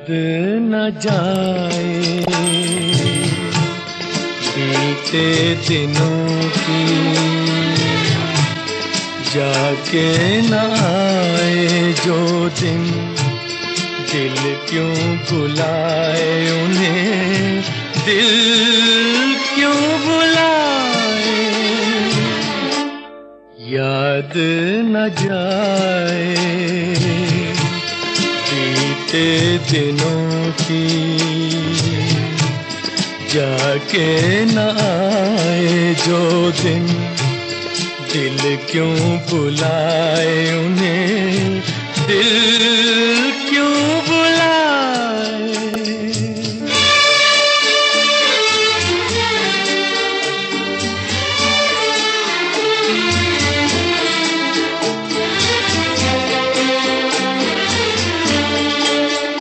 न जाए बीते दिनों की, जाके न आए जो दिन, दिल क्यों बुलाए उन्हें, दिल क्यों बुलाए। याद न जाए बीते दिनों की, जाके न आए जो दिन, दिल क्यों बुलाए उन्हें, दिल